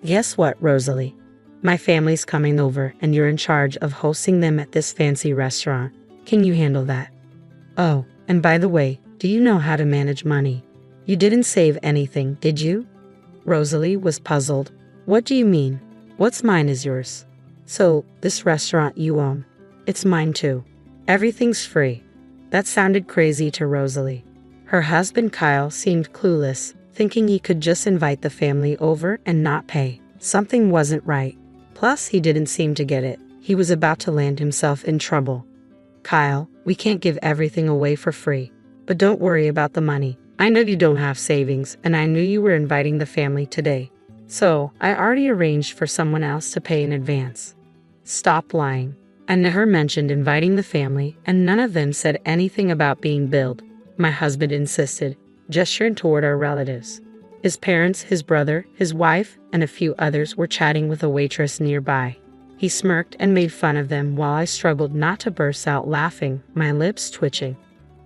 Guess what, Rosalie? My family's coming over and you're in charge of hosting them at this fancy restaurant. Can you handle that? Oh, and by the way, do you know how to manage money? You didn't save anything, did you? Rosalie was puzzled. What do you mean? What's mine is yours. So, this restaurant you own. It's mine too. Everything's free. That sounded crazy to Rosalie. Her husband Kyle seemed clueless, thinking he could just invite the family over and not pay. Something wasn't right. Plus, he didn't seem to get it. He was about to land himself in trouble. Kyle, we can't give everything away for free. But don't worry about the money. I know you don't have savings, and I knew you were inviting the family today. So, I already arranged for someone else to pay in advance. Stop lying. I never mentioned inviting the family, and none of them said anything about being billed. My husband insisted, gesturing toward our relatives. His parents, his brother, his wife, and a few others were chatting with a waitress nearby. He smirked and made fun of them while I struggled not to burst out laughing, my lips twitching.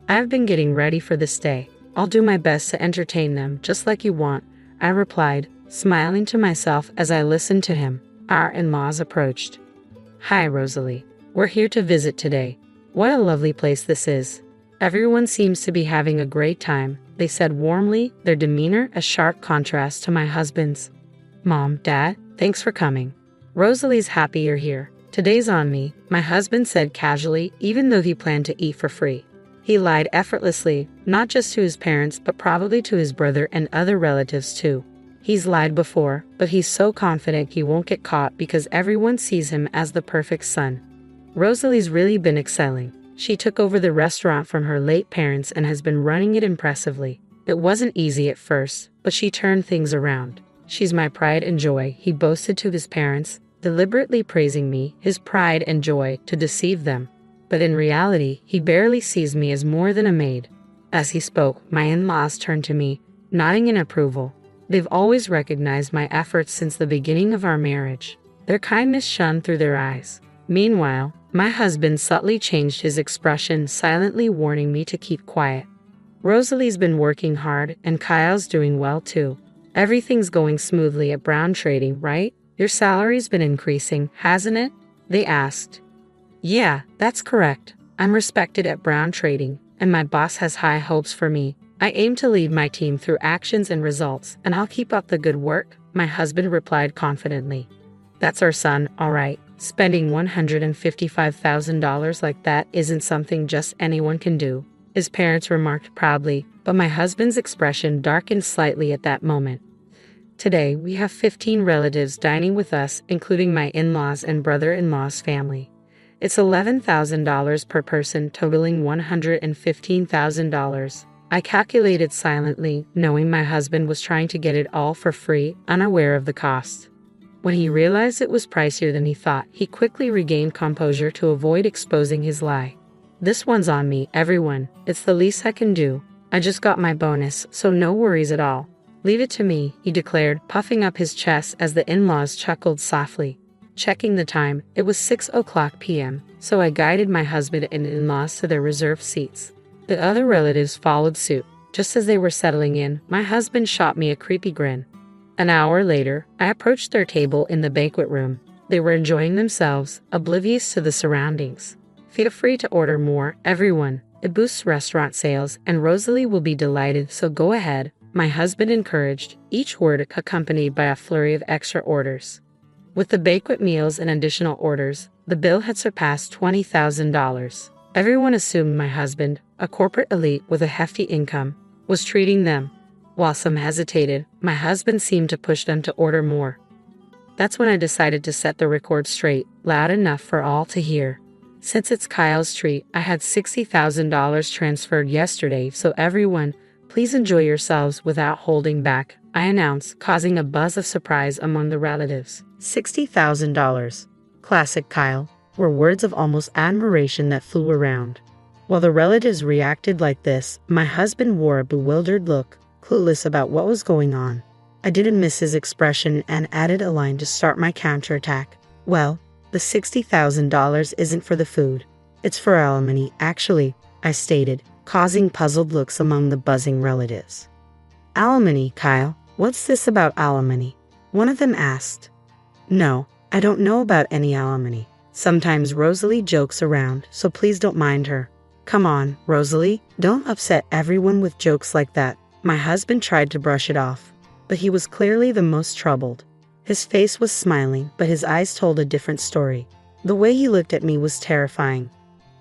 I've been getting ready for this day. I'll do my best to entertain them, just like you want, I replied, smiling to myself as I listened to him. Our in-laws approached. Hi, Rosalie. We're here to visit today. What a lovely place this is. Everyone seems to be having a great time, they said warmly, their demeanor a sharp contrast to my husband's. Mom, Dad, thanks for coming. Rosalie's happy you're here. Today's on me, my husband said casually, even though he planned to eat for free. He lied effortlessly, not just to his parents, but probably to his brother and other relatives too. He's lied before, but he's so confident he won't get caught because everyone sees him as the perfect son. Rosalie's really been excelling. She took over the restaurant from her late parents and has been running it impressively. It wasn't easy at first, but she turned things around. She's my pride and joy, he boasted to his parents, deliberately praising me, his pride and joy, to deceive them. But in reality, he barely sees me as more than a maid. As he spoke, my in-laws turned to me, nodding in approval. They've always recognized my efforts since the beginning of our marriage. Their kindness shone through their eyes. Meanwhile, my husband subtly changed his expression, silently warning me to keep quiet. Rosalie's been working hard, and Kyle's doing well too. Everything's going smoothly at Brown Trading, right? Your salary's been increasing, hasn't it? They asked. Yeah, that's correct. I'm respected at Brown Trading, and my boss has high hopes for me. I aim to lead my team through actions and results, and I'll keep up the good work, my husband replied confidently. That's our son, all right. Spending $155,000 like that isn't something just anyone can do, his parents remarked proudly, but my husband's expression darkened slightly at that moment. Today, we have 15 relatives dining with us, including my in-laws and brother-in-law's family. It's $11,000 per person, totaling $115,000. I calculated silently, knowing my husband was trying to get it all for free, unaware of the cost. When he realized it was pricier than he thought, he quickly regained composure to avoid exposing his lie. This one's on me, everyone. It's the least I can do. I just got my bonus, so no worries at all. Leave it to me, he declared, puffing up his chest as the in-laws chuckled softly. Checking the time, it was 6:00 p.m., so I guided my husband and in-laws to their reserved seats. The other relatives followed suit. Just as they were settling in, my husband shot me a creepy grin. An hour later, I approached their table in the banquet room. They were enjoying themselves, oblivious to the surroundings. Feel free to order more, everyone. It boosts restaurant sales, and Rosalie will be delighted, so go ahead, my husband encouraged, each word accompanied by a flurry of extra orders. With the banquet meals and additional orders, the bill had surpassed $20,000. Everyone assumed my husband, a corporate elite with a hefty income, was treating them. While some hesitated, my husband seemed to push them to order more. That's when I decided to set the record straight, loud enough for all to hear. Since it's Kyle's treat, I had $60,000 transferred yesterday, so everyone, please enjoy yourselves without holding back, I announced, causing a buzz of surprise among the relatives. $60,000. Classic Kyle, were words of almost admiration that flew around. While the relatives reacted like this, my husband wore a bewildered look, clueless about what was going on. I didn't miss his expression and added a line to start my counterattack. Well, the $60,000 isn't for the food. It's for alimony, actually, I stated, causing puzzled looks among the buzzing relatives. Alimony, Kyle? What's this about alimony? One of them asked. No, I don't know about any alimony. Sometimes Rosalie jokes around, so please don't mind her. Come on, Rosalie, don't upset everyone with jokes like that. My husband tried to brush it off, but he was clearly the most troubled. His face was smiling, but his eyes told a different story. The way he looked at me was terrifying.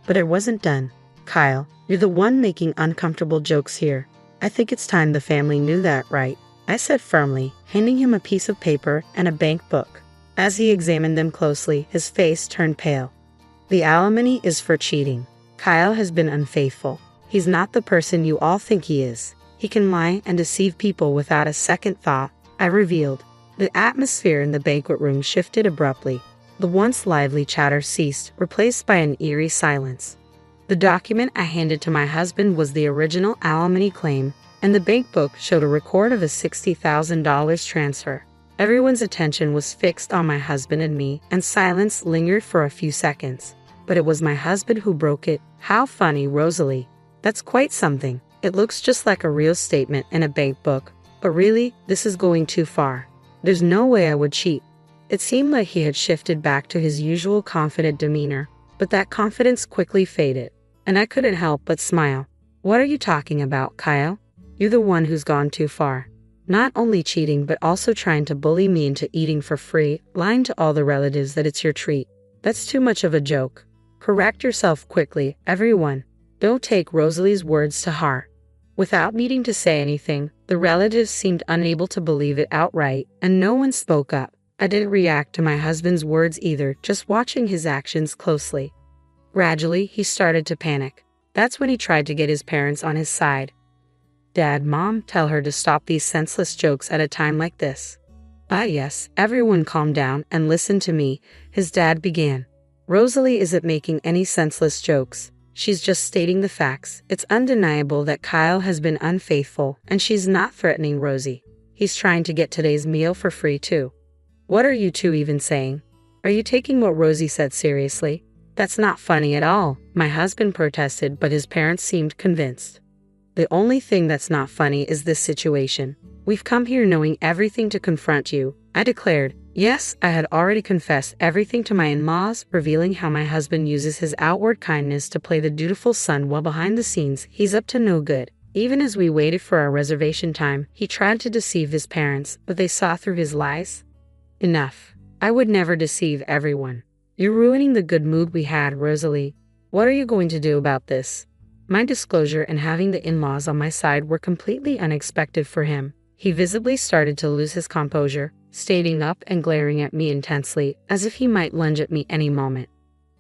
But it wasn't done. Kyle, you're the one making uncomfortable jokes here. I think it's time the family knew that, right? I said firmly, handing him a piece of paper and a bank book. As he examined them closely, his face turned pale. The alimony is for cheating. Kyle has been unfaithful. He's not the person you all think he is. He can lie and deceive people without a second thought, I revealed. The atmosphere in the banquet room shifted abruptly. The once lively chatter ceased, replaced by an eerie silence. The document I handed to my husband was the original alimony claim, and the bank book showed a record of a $60,000 transfer. Everyone's attention was fixed on my husband and me, and silence lingered for a few seconds. But it was my husband who broke it. How funny, Rosalie. That's quite something. It looks just like a real statement in a bank book. But really, this is going too far. There's no way I would cheat. It seemed like he had shifted back to his usual confident demeanor, but that confidence quickly faded, and I couldn't help but smile. What are you talking about, Kyle? You're the one who's gone too far. Not only cheating, but also trying to bully me into eating for free, lying to all the relatives that it's your treat. That's too much of a joke. Correct yourself quickly, everyone. Don't take Rosalie's words to heart. Without needing to say anything, the relatives seemed unable to believe it outright, and no one spoke up. I didn't react to my husband's words either, just watching his actions closely. Gradually, he started to panic. That's when he tried to get his parents on his side. Dad, Mom, tell her to stop these senseless jokes at a time like this. Ah yes, everyone calm down and listen to me, his dad began. Rosalie isn't making any senseless jokes. She's just stating the facts. It's undeniable that Kyle has been unfaithful, and she's not threatening Rosie. He's trying to get today's meal for free too. What are you two even saying? Are you taking what Rosie said seriously? That's not funny at all, my husband protested, but his parents seemed convinced. The only thing that's not funny is this situation. We've come here knowing everything to confront you, I declared. Yes, I had already confessed everything to my in-laws, revealing how my husband uses his outward kindness to play the dutiful son while behind the scenes he's up to no good. Even as we waited for our reservation time, he tried to deceive his parents, but they saw through his lies. Enough. I would never deceive everyone. You're ruining the good mood we had, Rosalie. What are you going to do about this? My disclosure and having the in-laws on my side were completely unexpected for him. He visibly started to lose his composure, standing up and glaring at me intensely, as if he might lunge at me any moment.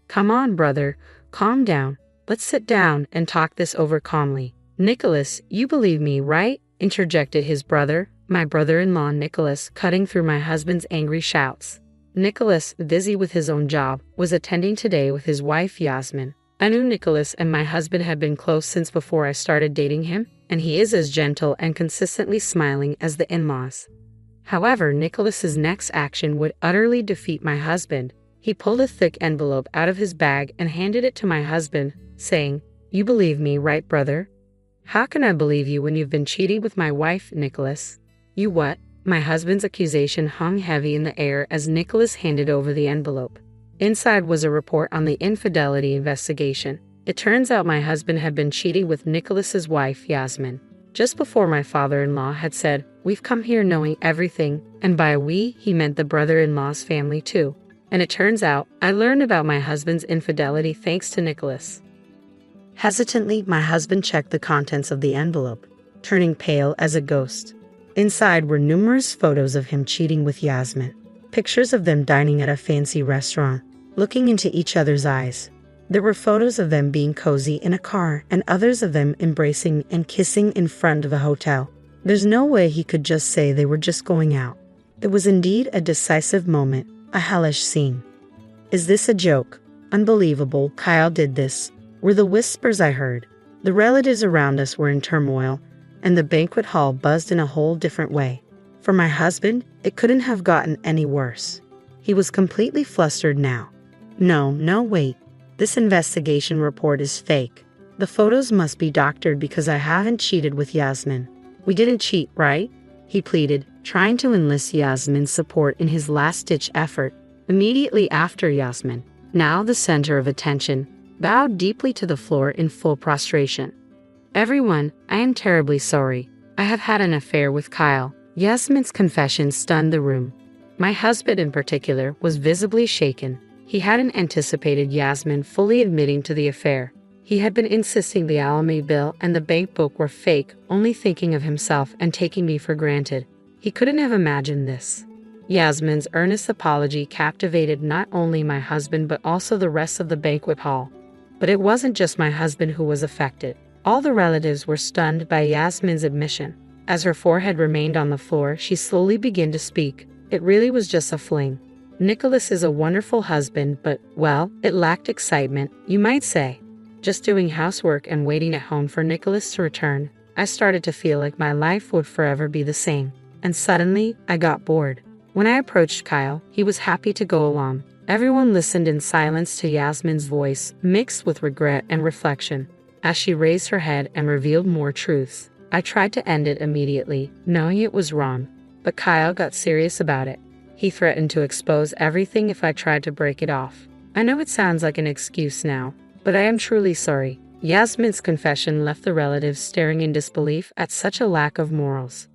Come on, brother, calm down. Let's sit down and talk this over calmly. Nicholas, you believe me, right? Interjected his brother, my brother-in-law Nicholas, cutting through my husband's angry shouts. Nicholas, busy with his own job, was attending today with his wife Yasmin. I knew Nicholas and my husband had been close since before I started dating him, and he is as gentle and consistently smiling as the in-laws. However, Nicholas's next action would utterly defeat my husband. He pulled a thick envelope out of his bag and handed it to my husband, saying, You believe me, right, brother? How can I believe you when you've been cheating with my wife, Nicholas? You what? My husband's accusation hung heavy in the air as Nicholas handed over the envelope. Inside was a report on the infidelity investigation. It turns out my husband had been cheating with Nicholas's wife, Yasmin. Just before my father-in-law had said, We've come here knowing everything, and by we, he meant the brother-in-law's family too. And it turns out, I learned about my husband's infidelity thanks to Nicholas. Hesitantly, my husband checked the contents of the envelope, turning pale as a ghost. Inside were numerous photos of him cheating with Yasmin, pictures of them dining at a fancy restaurant, looking into each other's eyes. There were photos of them being cozy in a car and others of them embracing and kissing in front of a hotel. There's no way he could just say they were just going out. It was indeed a decisive moment, a hellish scene. Is this a joke? Unbelievable, Kyle did this, were the whispers I heard. The relatives around us were in turmoil, and the banquet hall buzzed in a whole different way. For my husband, it couldn't have gotten any worse. He was completely flustered now. No, wait. This investigation report is fake. The photos must be doctored because I haven't cheated with Yasmin. We didn't cheat, right? He pleaded, trying to enlist Yasmin's support in his last-ditch effort. Immediately after Yasmin, now the center of attention, bowed deeply to the floor in full prostration. "Everyone, I am terribly sorry. I have had an affair with Kyle." Yasmin's confession stunned the room. My husband in particular was visibly shaken. He hadn't anticipated Yasmin fully admitting to the affair. He had been insisting the alimony bill and the bank book were fake, only thinking of himself and taking me for granted. He couldn't have imagined this. Yasmin's earnest apology captivated not only my husband but also the rest of the banquet hall. But it wasn't just my husband who was affected. All the relatives were stunned by Yasmin's admission. As her forehead remained on the floor, she slowly began to speak. "It really was just a fling. Nicholas is a wonderful husband, but, well, it lacked excitement, you might say. Just doing housework and waiting at home for Nicholas to return, I started to feel like my life would forever be the same. And suddenly, I got bored. When I approached Kyle, he was happy to go along." Everyone listened in silence to Yasmin's voice, mixed with regret and reflection. As she raised her head and revealed more truths, I tried to end it immediately, knowing it was wrong. But Kyle got serious about it. He threatened to expose everything if I tried to break it off. I know it sounds like an excuse now, but I am truly sorry. Yasmin's confession left the relatives staring in disbelief at such a lack of morals.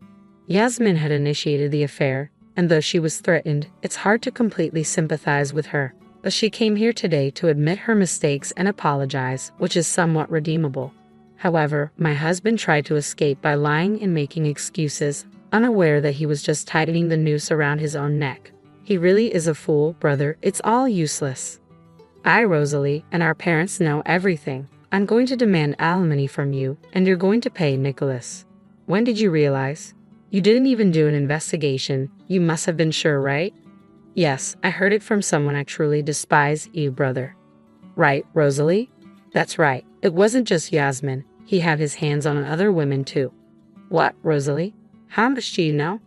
Yasmin had initiated the affair, and though she was threatened, it's hard to completely sympathize with her. But she came here today to admit her mistakes and apologize, which is somewhat redeemable. However, my husband tried to escape by lying and making excuses, unaware that he was just tightening the noose around his own neck. He really is a fool, brother. It's all useless. I, Rosalie, and our parents know everything. I'm going to demand alimony from you, and you're going to pay Nicholas. When did you realize? You didn't even do an investigation. You must have been sure, right? Yes, I heard it from someone I truly despise, you, brother. Right, Rosalie? That's right. It wasn't just Yasmin. He had his hands on other women too. What, Rosalie? How much do you know?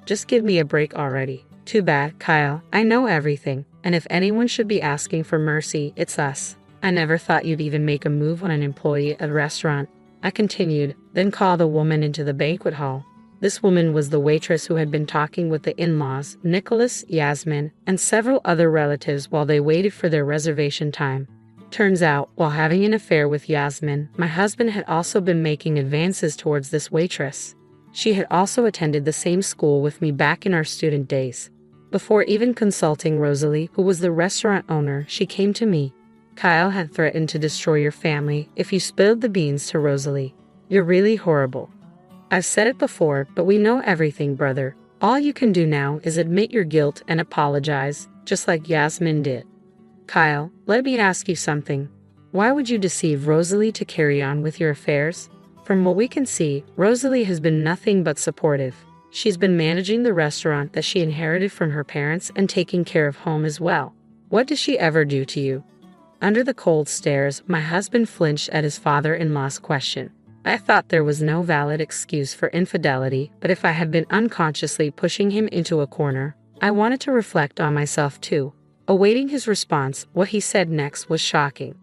Just give me a break already. Too bad, Kyle. I know everything, and if anyone should be asking for mercy, it's us. I never thought you'd even make a move on an employee at a restaurant. I continued, then called a woman into the banquet hall. This woman was the waitress who had been talking with the in-laws, Nicholas, Yasmin, and several other relatives while they waited for their reservation time. Turns out, while having an affair with Yasmin, my husband had also been making advances towards this waitress. She had also attended the same school with me back in our student days. Before even consulting Rosalie, who was the restaurant owner, she came to me. Kyle had threatened to destroy your family if you spilled the beans to Rosalie. You're really horrible. I've said it before, but we know everything, brother. All you can do now is admit your guilt and apologize, just like Yasmin did. Kyle, let me ask you something. Why would you deceive Rosalie to carry on with your affairs? From what we can see, Rosalie has been nothing but supportive. She's been managing the restaurant that she inherited from her parents and taking care of home as well. What does she ever do to you? Under the cold stares, my husband flinched at his father-in-law's question. I thought there was no valid excuse for infidelity, but if I had been unconsciously pushing him into a corner, I wanted to reflect on myself too. Awaiting his response, what he said next was shocking.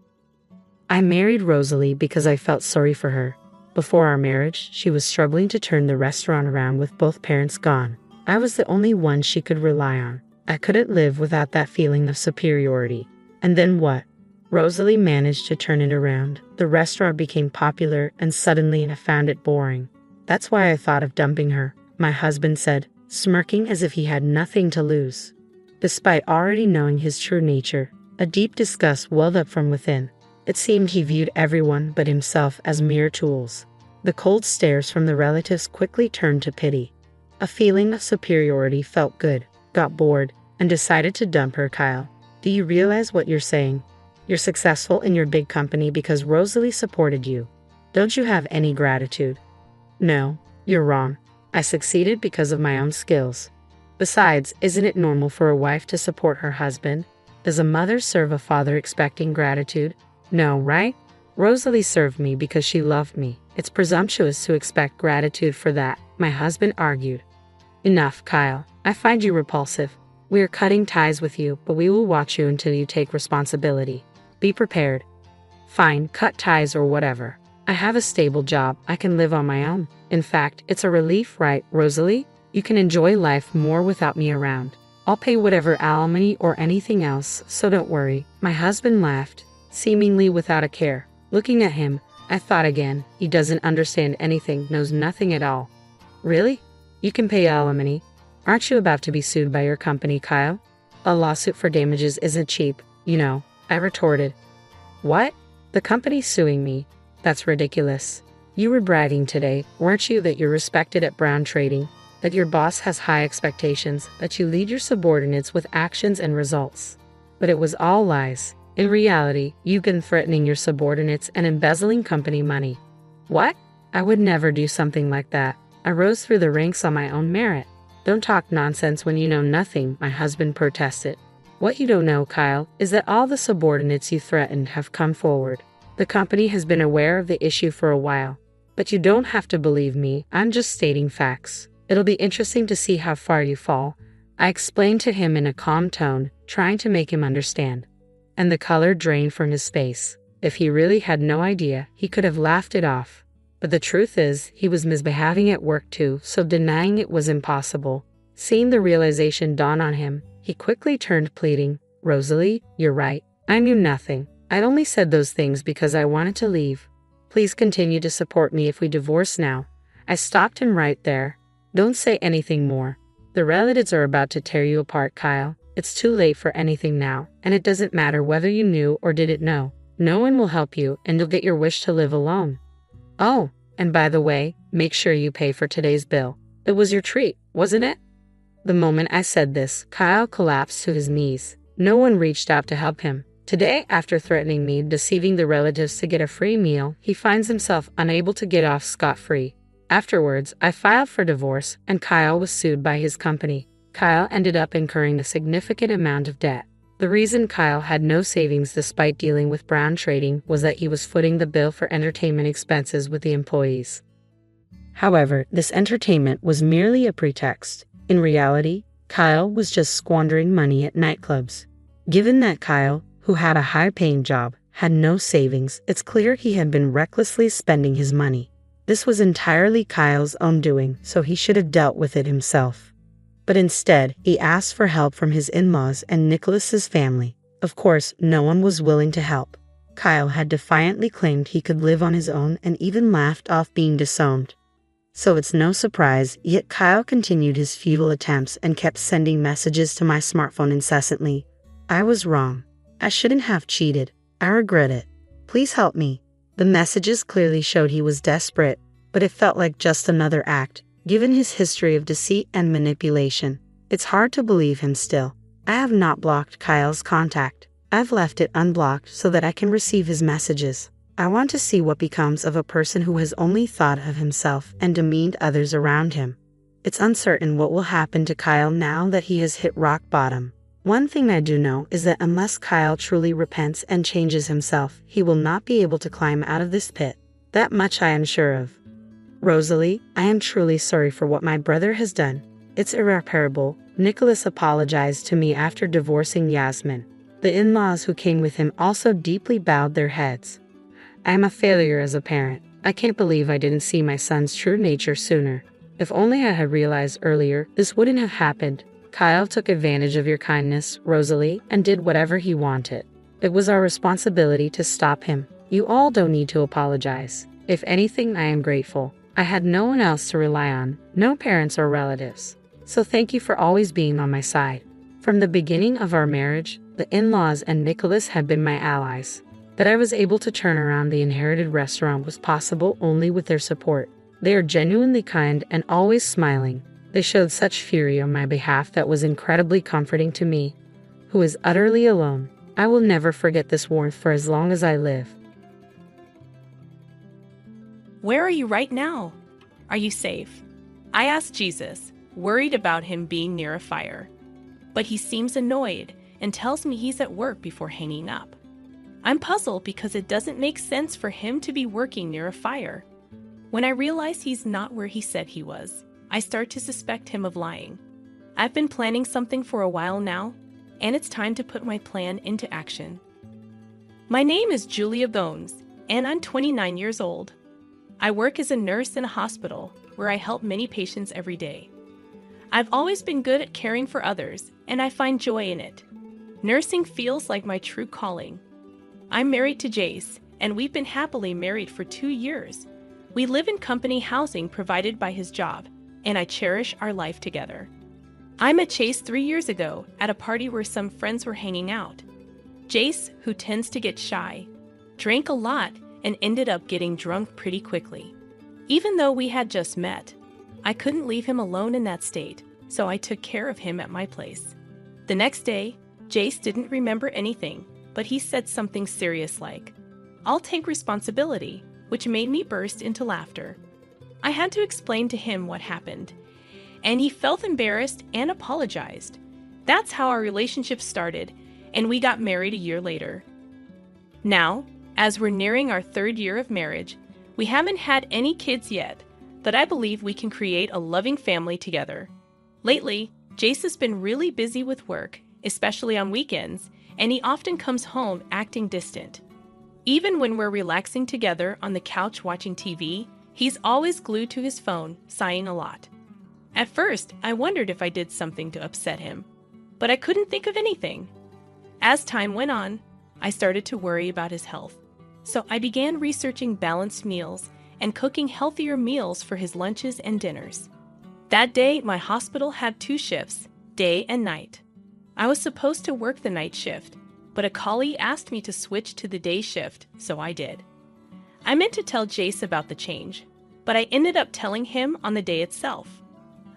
I married Rosalie because I felt sorry for her. Before our marriage, she was struggling to turn the restaurant around with both parents gone. I was the only one she could rely on. I couldn't live without that feeling of superiority. And then what? Rosalie managed to turn it around. The restaurant became popular, and suddenly I found it boring. That's why I thought of dumping her, my husband said, smirking as if he had nothing to lose. Despite already knowing his true nature, a deep disgust welled up from within. It seemed he viewed everyone but himself as mere tools. The cold stares from the relatives quickly turned to pity. A feeling of superiority felt good, got bored, and decided to dump her. Kyle, do you realize what you're saying? You're successful in your big company because Rosalie supported you. Don't you have any gratitude? No, you're wrong. I succeeded because of my own skills. Besides, isn't it normal for a wife to support her husband? Does a mother serve a father expecting gratitude? No, right? Rosalie served me because she loved me. It's presumptuous to expect gratitude for that, my husband argued. Enough, Kyle. I find you repulsive. We are cutting ties with you, but we will watch you until you take responsibility. Be prepared. Fine, cut ties or whatever. I have a stable job. I can live on my own. In fact, it's a relief, right, Rosalie? You can enjoy life more without me around. I'll pay whatever alimony or anything else, so don't worry." My husband laughed, seemingly without a care. Looking at him, I thought again, he doesn't understand anything, knows nothing at all. "Really? You can pay alimony? Aren't you about to be sued by your company, Kyle? A lawsuit for damages isn't cheap, you know," I retorted. "What? The company's suing me? That's ridiculous. You were bragging today, weren't you, that you're respected at Brown Trading, that your boss has high expectations, that you lead your subordinates with actions and results. But it was all lies. In reality, you've been threatening your subordinates and embezzling company money." "What? I would never do something like that. I rose through the ranks on my own merit." "Don't talk nonsense when you know nothing," my husband protested. "What you don't know, Kyle, is that all the subordinates you threatened have come forward. The company has been aware of the issue for a while. But you don't have to believe me, I'm just stating facts. It'll be interesting to see how far you fall," I explained to him in a calm tone, trying to make him understand. And the color drained from his face. If he really had no idea, he could have laughed it off. But the truth is, he was misbehaving at work too, so denying it was impossible. Seeing the realization dawn on him, he quickly turned, pleading, "Rosalie, you're right. I knew nothing. I'd only said those things because I wanted to leave. Please continue to support me if we divorce now." I stopped him right there. "Don't say anything more. The relatives are about to tear you apart, Kyle. It's too late for anything now, and it doesn't matter whether you knew or didn't know. No one will help you, and you'll get your wish to live alone. Oh, and by the way, make sure you pay for today's bill. It was your treat, wasn't it?" The moment I said this, Kyle collapsed to his knees. No one reached out to help him. Today, after threatening me, deceiving the relatives to get a free meal, he finds himself unable to get off scot-free. Afterwards, I filed for divorce, and Kyle was sued by his company. Kyle ended up incurring a significant amount of debt. The reason Kyle had no savings despite dealing with Brown Trading was that he was footing the bill for entertainment expenses with the employees. However, this entertainment was merely a pretext. In reality, Kyle was just squandering money at nightclubs. Given that Kyle, who had a high-paying job, had no savings, it's clear he had been recklessly spending his money. This was entirely Kyle's own doing, so he should have dealt with it himself. But instead, he asked for help from his in-laws and Nicholas's family. Of course, no one was willing to help. Kyle had defiantly claimed he could live on his own and even laughed off being disowned. So it's no surprise, yet Kyle continued his futile attempts and kept sending messages to my smartphone incessantly. "I was wrong. I shouldn't have cheated. I regret it. Please help me." The messages clearly showed he was desperate, but it felt like just another act, given his history of deceit and manipulation. It's hard to believe him still. I have not blocked Kyle's contact. I've left it unblocked so that I can receive his messages. I want to see what becomes of a person who has only thought of himself and demeaned others around him. It's uncertain what will happen to Kyle now that he has hit rock bottom. One thing I do know is that unless Kyle truly repents and changes himself, he will not be able to climb out of this pit. That much I am sure of. "Rosalie, I am truly sorry for what my brother has done. It's irreparable." Nicholas apologized to me after divorcing Yasmin. The in-laws who came with him also deeply bowed their heads. "I am a failure as a parent. I can't believe I didn't see my son's true nature sooner. If only I had realized earlier, this wouldn't have happened. Kyle took advantage of your kindness, Rosalie, and did whatever he wanted. It was our responsibility to stop him. You all don't need to apologize. If anything, I am grateful. I had no one else to rely on, no parents or relatives. So thank you for always being on my side. From the beginning of our marriage, the in-laws and Nicholas have been my allies. That I was able to turn around the inherited restaurant was possible only with their support. They are genuinely kind and always smiling. They showed such fury on my behalf that was incredibly comforting to me, who is utterly alone. I will never forget this warmth for as long as I live." Where are you right now? Are you safe? I asked Jesus, worried about him being near a fire. But he seems annoyed and tells me he's at work before hanging up. I'm puzzled because it doesn't make sense for him to be working near a fire. When I realize he's not where he said he was, I start to suspect him of lying. I've been planning something for a while now, and it's time to put my plan into action. My name is Julia Bones, and I'm 29 years old. I work as a nurse in a hospital where I help many patients every day. I've always been good at caring for others, and I find joy in it. Nursing feels like my true calling. I'm married to Jace, and we've been happily married for 2 years. We live in company housing provided by his job, and I cherish our life together. I met Chase 3 years ago at a party where some friends were hanging out. Jace, who tends to get shy, drank a lot and ended up getting drunk pretty quickly. Even though we had just met, I couldn't leave him alone in that state, so I took care of him at my place. The next day, Jace didn't remember anything, but he said something serious like, "I'll take responsibility," which made me burst into laughter. I had to explain to him what happened, and he felt embarrassed and apologized. That's how our relationship started, and we got married a year later. Now, as we're nearing our 3rd year of marriage, we haven't had any kids yet, but I believe we can create a loving family together. Lately, Jace has been really busy with work, especially on weekends, and he often comes home acting distant. Even when we're relaxing together on the couch watching TV, he's always glued to his phone, sighing a lot. At first, I wondered if I did something to upset him, but I couldn't think of anything. As time went on, I started to worry about his health, so I began researching balanced meals and cooking healthier meals for his lunches and dinners. That day, my hospital had 2 shifts, day and night. I was supposed to work the night shift, but a colleague asked me to switch to the day shift, so I did. I meant to tell Jace about the change, but I ended up telling him on the day itself.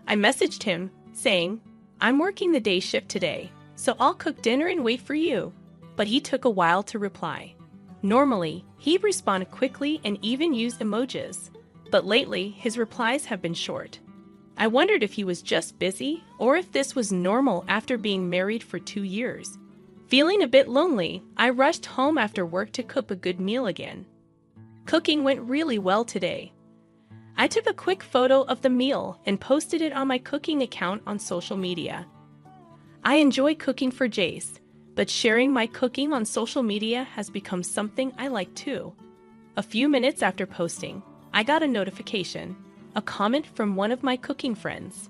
I messaged him, saying, "I'm working the day shift today, so I'll cook dinner and wait for you," but he took a while to reply. Normally, he'd respond quickly and even use emojis, but lately his replies have been short. I wondered if he was just busy or if this was normal after being married for 2 years. Feeling a bit lonely, I rushed home after work to cook a good meal again. Cooking went really well today. I took a quick photo of the meal and posted it on my cooking account on social media. I enjoy cooking for Jace, but sharing my cooking on social media has become something I like too. A few minutes after posting, I got a notification, a comment from one of my cooking friends.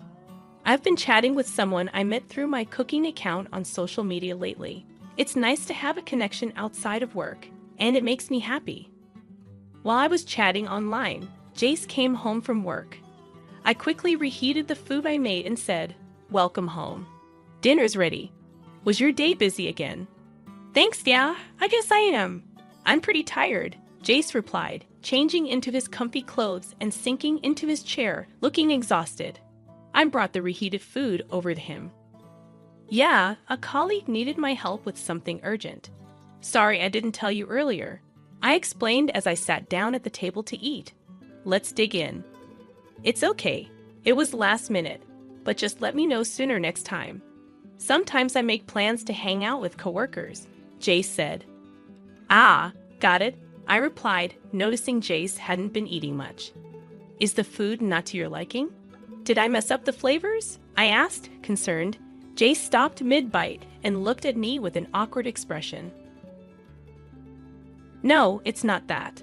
I've been chatting with someone I met through my cooking account on social media lately. It's nice to have a connection outside of work, and it makes me happy. While I was chatting online, Jace came home from work. I quickly reheated the food I made and said, "Welcome home. Dinner's ready. Was your day busy again?" "Thanks, yeah, I guess I am. I'm pretty tired," Jace replied, changing into his comfy clothes and sinking into his chair, looking exhausted. I brought the reheated food over to him. "Yeah, a colleague needed my help with something urgent. Sorry I didn't tell you earlier," I explained as I sat down at the table to eat. "Let's dig in." "It's okay. It was last minute, but just let me know sooner next time. Sometimes I make plans to hang out with coworkers," Jace said. "Ah, got it," I replied, noticing Jace hadn't been eating much. "Is the food not to your liking? Did I mess up the flavors?" I asked, concerned. Jace stopped mid-bite and looked at me with an awkward expression. "No, it's not that.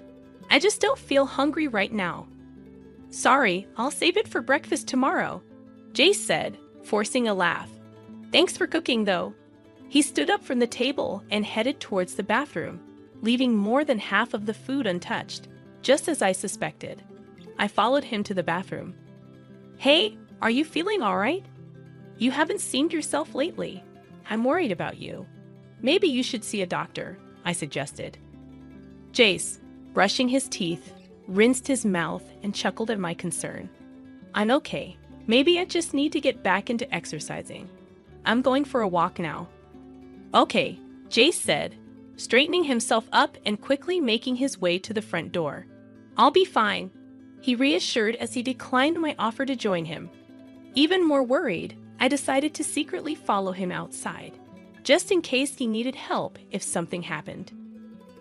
I just don't feel hungry right now." "Sorry, I'll save it for breakfast tomorrow," Jace said, forcing a laugh. "Thanks for cooking, though." He stood up from the table and headed towards the bathroom, leaving more than half of the food untouched, just as I suspected. I followed him to the bathroom. "Hey, are you feeling all right? You haven't seemed yourself lately. I'm worried about you. Maybe you should see a doctor," I suggested. Jace, brushing his teeth, rinsed his mouth and chuckled at my concern. "I'm okay. Maybe I just need to get back into exercising. I'm going for a walk now." "Okay," Jace said, straightening himself up and quickly making his way to the front door. "I'll be fine," he reassured as he declined my offer to join him. Even more worried, I decided to secretly follow him outside, just in case he needed help if something happened.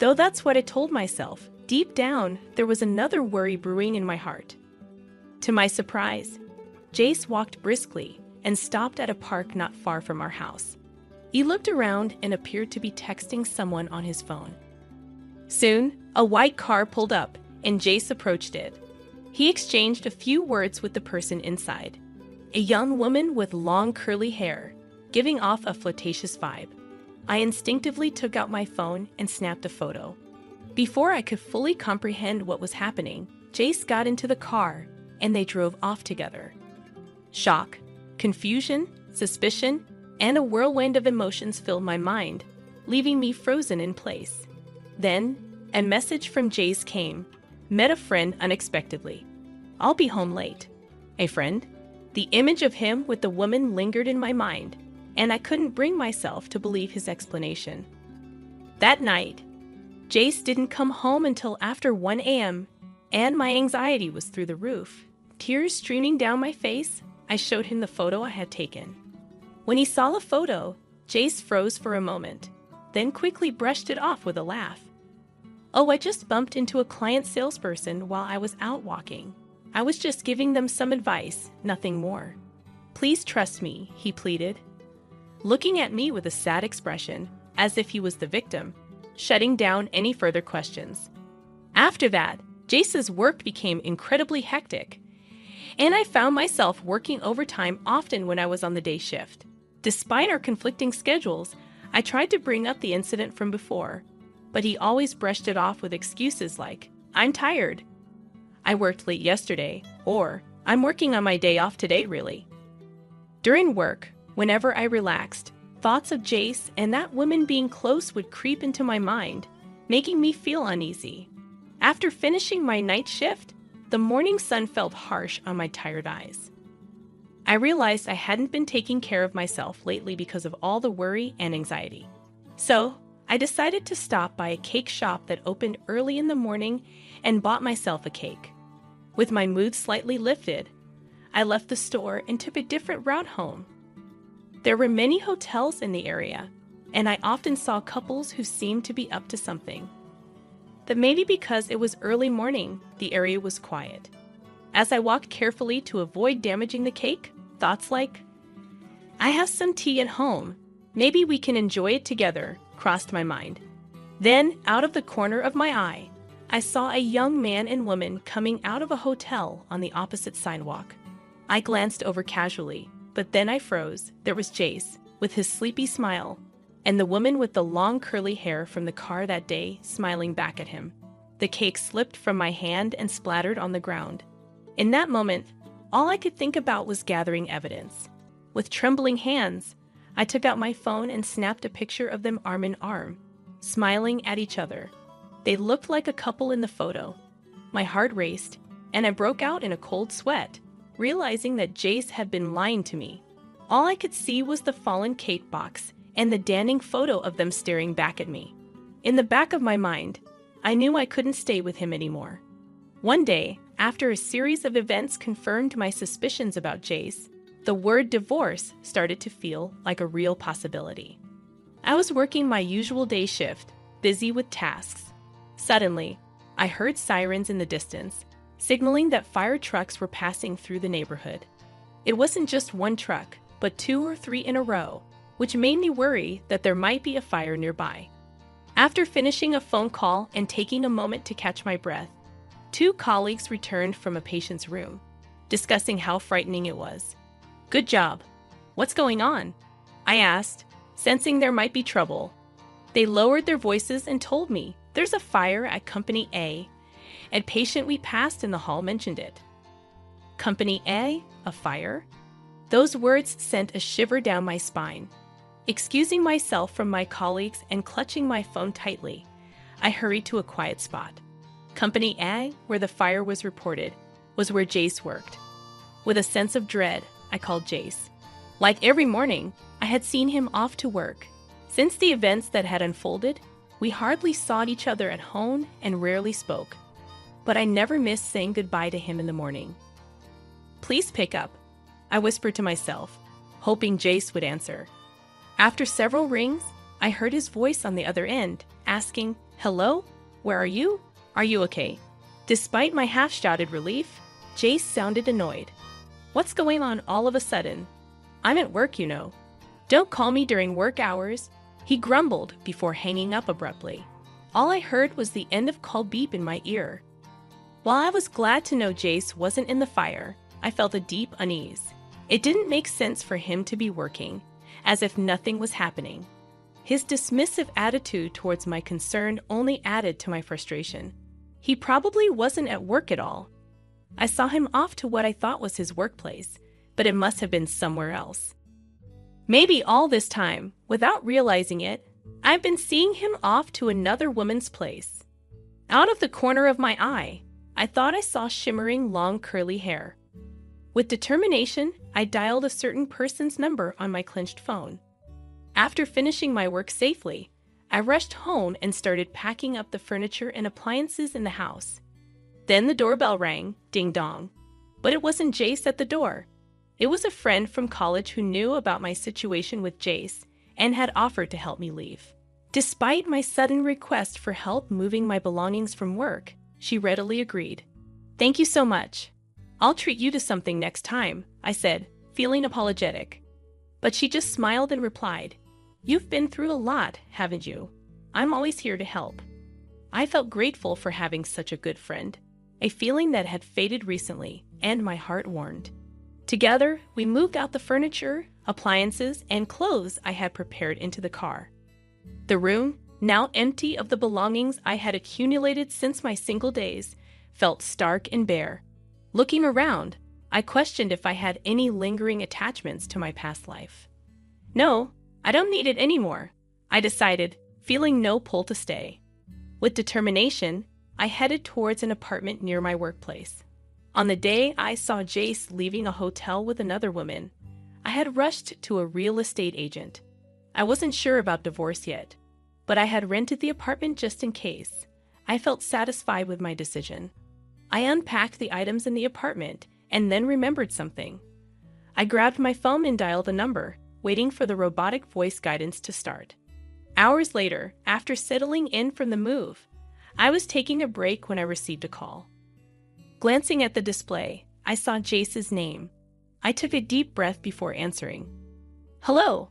Though that's what I told myself, deep down, there was another worry brewing in my heart. To my surprise, Jace walked briskly and stopped at a park not far from our house. He looked around and appeared to be texting someone on his phone. Soon, a white car pulled up, and Jace approached it. He exchanged a few words with the person inside. a young woman with long curly hair, giving off a flirtatious vibe. I instinctively took out my phone and snapped a photo. Before I could fully comprehend what was happening, Jace got into the car and they drove off together. Shock, confusion, suspicion, and a whirlwind of emotions filled my mind, leaving me frozen in place. Then, a message from Jace came. Met a friend unexpectedly. I'll be home late. A friend? The image of him with the woman lingered in my mind, and I couldn't bring myself to believe his explanation. That night, Jace didn't come home until after 1 a.m., and my anxiety was through the roof. Tears streaming down my face, I showed him the photo I had taken. When he saw the photo, Jace froze for a moment, then quickly brushed it off with a laugh. Oh, I just bumped into a client salesperson while I was out walking. I was just giving them some advice, nothing more. Please trust me, he pleaded, looking at me with a sad expression, as if he was the victim, shutting down any further questions. After that, Jace's work became incredibly hectic, and I found myself working overtime often when I was on the day shift. Despite our conflicting schedules, I tried to bring up the incident from before, but he always brushed it off with excuses like, I'm tired, I worked late yesterday, or I'm working on my day off today, really. During work, whenever I relaxed, thoughts of Jace and that woman being close would creep into my mind, making me feel uneasy. After finishing my night shift, the morning sun felt harsh on my tired eyes. I realized I hadn't been taking care of myself lately because of all the worry and anxiety. So, I decided to stop by a cake shop that opened early in the morning and bought myself a cake. With my mood slightly lifted, I left the store and took a different route home. There were many hotels in the area, and I often saw couples who seemed to be up to something. But maybe because it was early morning, the area was quiet. As I walked carefully to avoid damaging the cake, thoughts like, I have some tea at home, maybe we can enjoy it together, crossed my mind. Then, out of the corner of my eye, I saw a young man and woman coming out of a hotel on the opposite sidewalk. I glanced over casually, but then I froze. There was Jace, with his sleepy smile, and the woman with the long curly hair from the car that day smiling back at him. The cake slipped from my hand and splattered on the ground. In that moment, all I could think about was gathering evidence. With trembling hands, I took out my phone and snapped a picture of them arm in arm, smiling at each other. They looked like a couple in the photo. My heart raced, and I broke out in a cold sweat, realizing that Jace had been lying to me. All I could see was the fallen cake box and the damning photo of them staring back at me. In the back of my mind, I knew I couldn't stay with him anymore. One day, after a series of events confirmed my suspicions about Jace, the word divorce started to feel like a real possibility. I was working my usual day shift, busy with tasks. Suddenly, I heard sirens in the distance, signaling that fire trucks were passing through the neighborhood. It wasn't just one truck, but 2 or 3 in a row, which made me worry that there might be a fire nearby. After finishing a phone call and taking a moment to catch my breath, 2 colleagues returned from a patient's room, discussing how frightening it was. Good job. What's going on? I asked, sensing there might be trouble. They lowered their voices and told me there's a fire at Company A. A patient we passed in the hall mentioned it. Company A? A fire? Those words sent a shiver down my spine. Excusing myself from my colleagues and clutching my phone tightly, I hurried to a quiet spot. Company A, where the fire was reported, was where Jace worked. With a sense of dread, I called Jace. Like every morning, I had seen him off to work. Since the events that had unfolded, we hardly saw each other at home and rarely spoke. But I never missed saying goodbye to him in the morning. Please pick up, I whispered to myself, hoping Jace would answer. After several rings, I heard his voice on the other end, asking, Hello? Where are you? Are you okay? Despite my half-shouted relief, Jace sounded annoyed. What's going on all of a sudden? I'm at work, you know. Don't call me during work hours, he grumbled before hanging up abruptly. All I heard was the end of call beep in my ear. While I was glad to know Jace wasn't in the fire, I felt a deep unease. It didn't make sense for him to be working, as if nothing was happening. His dismissive attitude towards my concern only added to my frustration. He probably wasn't at work at all. I saw him off to what I thought was his workplace, but it must have been somewhere else. Maybe all this time, without realizing it, I've been seeing him off to another woman's place. Out of the corner of my eye, I thought I saw shimmering long curly hair. With determination, I dialed a certain person's number on my clenched phone. After finishing my work safely, I rushed home and started packing up the furniture and appliances in the house. Then the doorbell rang, ding-dong. But it wasn't Jace at the door. It was a friend from college who knew about my situation with Jace and had offered to help me leave. Despite my sudden request for help moving my belongings from work, she readily agreed. "Thank you so much. I'll treat you to something next time," I said, feeling apologetic. But she just smiled and replied, "You've been through a lot, haven't you? I'm always here to help." I felt grateful for having such a good friend, a feeling that had faded recently, and my heart warmed. Together, we moved out the furniture, appliances, and clothes I had prepared into the car. The room, now empty of the belongings I had accumulated since my single days, felt stark and bare. Looking around, I questioned if I had any lingering attachments to my past life. "No, I don't need it anymore," I decided, feeling no pull to stay. With determination, I headed towards an apartment near my workplace. On the day I saw Jace leaving a hotel with another woman, I had rushed to a real estate agent. I wasn't sure about divorce yet, but I had rented the apartment just in case. I felt satisfied with my decision. I unpacked the items in the apartment and then remembered something. I grabbed my phone and dialed the number, waiting for the robotic voice guidance to start. Hours later, after settling in from the move, I was taking a break when I received a call. Glancing at the display, I saw Jace's name. I took a deep breath before answering. "Hello.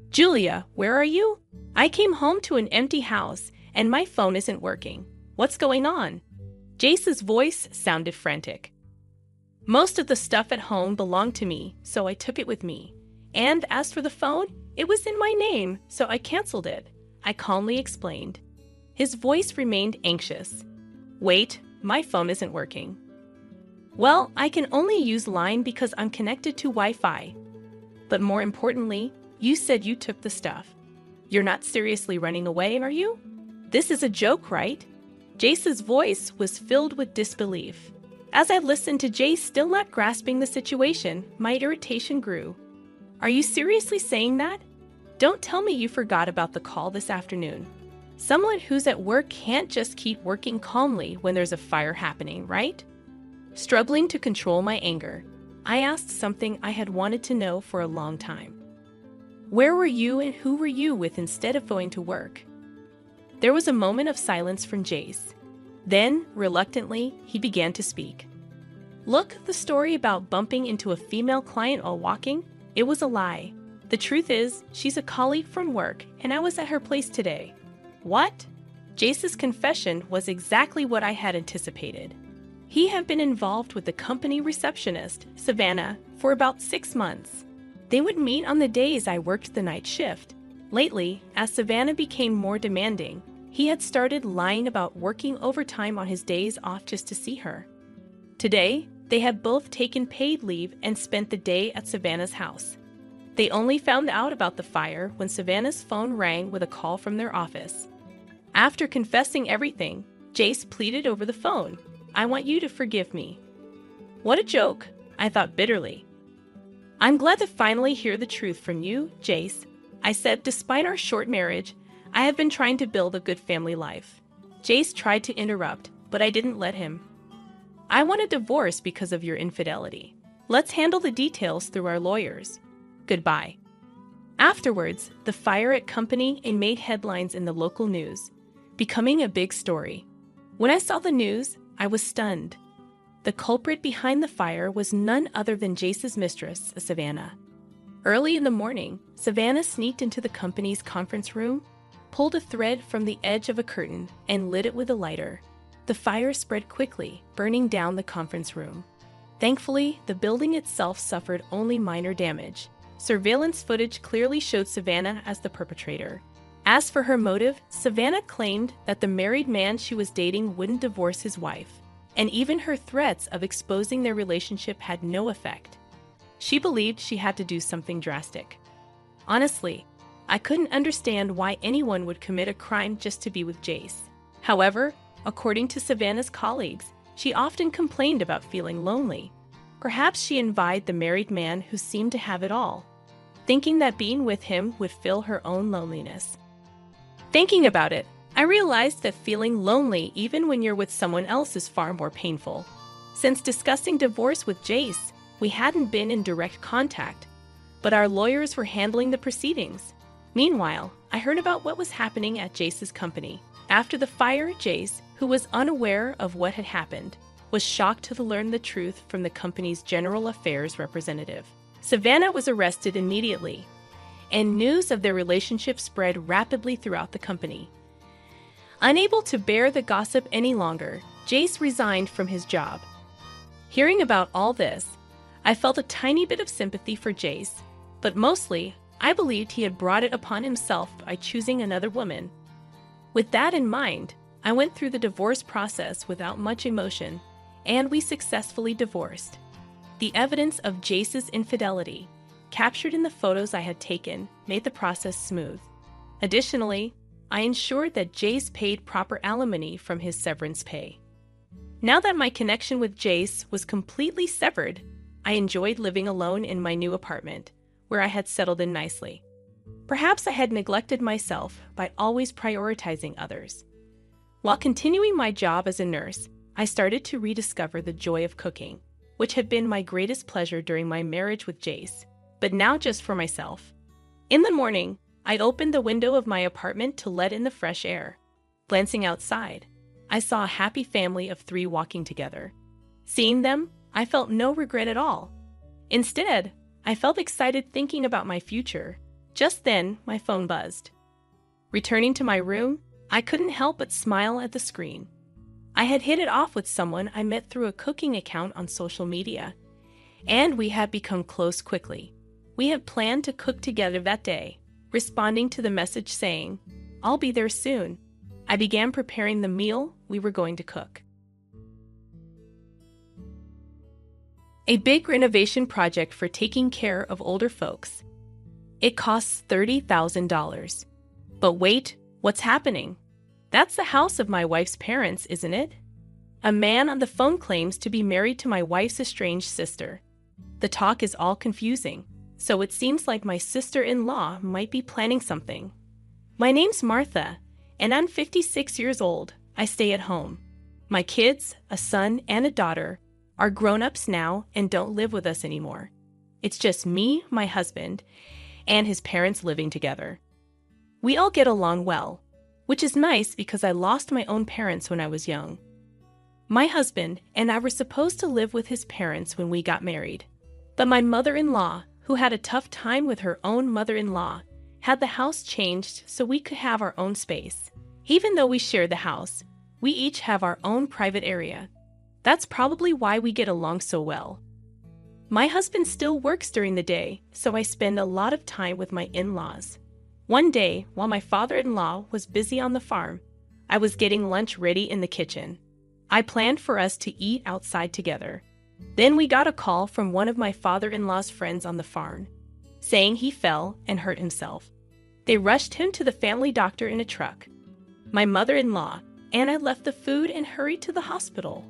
Julia, where are you? I came home to an empty house, and my phone isn't working. What's going on?" Jace's voice sounded frantic. "Most of the stuff at home belonged to me, so I took it with me. And as for the phone, it was in my name, so I canceled it," I calmly explained. His voice remained anxious. "Wait, my phone isn't working." "Well, I can only use Line because I'm connected to Wi-Fi. But more importantly, you said you took the stuff. You're not seriously running away, are you? This is a joke, right?" Jace's voice was filled with disbelief. As I listened to Jace still not grasping the situation, my irritation grew. "Are you seriously saying that? Don't tell me you forgot about the call this afternoon. Someone who's at work can't just keep working calmly when there's a fire happening, right?" Struggling to control my anger, I asked something I had wanted to know for a long time. "Where were you and who were you with instead of going to work?" There was a moment of silence from Jace. Then, reluctantly, he began to speak. "Look, the story about bumping into a female client while walking, it was a lie. The truth is, she's a colleague from work, and I was at her place today." "What?" Jace's confession was exactly what I had anticipated. He had been involved with the company receptionist, Savannah, for about 6 months. They would meet on the days I worked the night shift. Lately, as Savannah became more demanding, he had started lying about working overtime on his days off just to see her. Today, they had both taken paid leave and spent the day at Savannah's house. They only found out about the fire when Savannah's phone rang with a call from their office. After confessing everything, Jace pleaded over the phone, "I want you to forgive me." What a joke, I thought bitterly. "I'm glad to finally hear the truth from you, Jace," I said. "Despite our short marriage, I have been trying to build a good family life." Jace tried to interrupt, but I didn't let him. "I want a divorce because of your infidelity. Let's handle the details through our lawyers. Goodbye." Afterwards, the fire at company made headlines in the local news, becoming a big story. When I saw the news, I was stunned. The culprit behind the fire was none other than Jace's mistress, Savannah. Early in the morning, Savannah sneaked into the company's conference room, pulled a thread from the edge of a curtain, and lit it with a lighter. The fire spread quickly, burning down the conference room. Thankfully, the building itself suffered only minor damage. Surveillance footage clearly showed Savannah as the perpetrator. As for her motive, Savannah claimed that the married man she was dating wouldn't divorce his wife, and even her threats of exposing their relationship had no effect. She believed she had to do something drastic. Honestly, I couldn't understand why anyone would commit a crime just to be with Jace. However, according to Savannah's colleagues, she often complained about feeling lonely. Perhaps she envied the married man who seemed to have it all, thinking that being with him would fill her own loneliness. Thinking about it, I realized that feeling lonely even when you're with someone else is far more painful. Since discussing divorce with Jace, we hadn't been in direct contact, but our lawyers were handling the proceedings. Meanwhile, I heard about what was happening at Jace's company. After the fire, Jace, who was unaware of what had happened, was shocked to learn the truth from the company's general affairs representative. Savannah was arrested immediately, and news of their relationship spread rapidly throughout the company. Unable to bear the gossip any longer, Jace resigned from his job. Hearing about all this, I felt a tiny bit of sympathy for Jace, but mostly, I believed he had brought it upon himself by choosing another woman. With that in mind, I went through the divorce process without much emotion, and we successfully divorced. The evidence of Jace's infidelity, captured in the photos I had taken, made the process smooth. Additionally, I ensured that Jace paid proper alimony from his severance pay. Now that my connection with Jace was completely severed, I enjoyed living alone in my new apartment, where I had settled in nicely. Perhaps I had neglected myself by always prioritizing others. While continuing my job as a nurse, I started to rediscover the joy of cooking, which had been my greatest pleasure during my marriage with Jace, but now just for myself. In the morning, I'd open the window of my apartment to let in the fresh air. Glancing outside, I saw a happy family of 3 walking together. Seeing them, I felt no regret at all. Instead, I felt excited thinking about my future. Just then, my phone buzzed. Returning to my room, I couldn't help but smile at the screen. I had hit it off with someone I met through a cooking account on social media, and we had become close quickly. We had planned to cook together that day, responding to the message saying, "I'll be there soon." I began preparing the meal we were going to cook. A big renovation project for taking care of older folks. It costs $30,000. But wait, what's happening? That's the house of my wife's parents, isn't it? A man on the phone claims to be married to my wife's estranged sister. The talk is all confusing, so it seems like my sister-in-law might be planning something. My name's Martha, and I'm 56 years old. I stay at home. My kids, a son and a daughter, are grown-ups now and don't live with us anymore. It's just me, my husband, and his parents living together. We all get along well, which is nice because I lost my own parents when I was young. My husband and I were supposed to live with his parents when we got married, but my mother-in-law, who had a tough time with her own mother-in-law, had the house changed so we could have our own space. Even though we share the house, we each have our own private area. That's probably why we get along so well. My husband still works during the day, so I spend a lot of time with my in-laws. One day, while my father-in-law was busy on the farm, I was getting lunch ready in the kitchen. I planned for us to eat outside together. Then we got a call from one of my father-in-law's friends on the farm, saying he fell and hurt himself. They rushed him to the family doctor in a truck. My mother-in-law and I left the food and hurried to the hospital.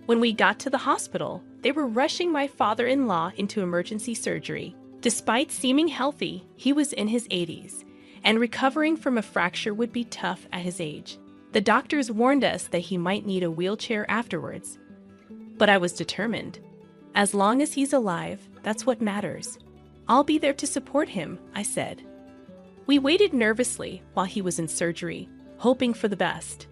When we got to the hospital, they were rushing my father-in-law into emergency surgery. Despite seeming healthy, he was in his 80s, and recovering from a fracture would be tough at his age. The doctors warned us that he might need a wheelchair afterwards. But I was determined. As long as he's alive, that's what matters. I'll be there to support him, I said. We waited nervously while he was in surgery, hoping for the best.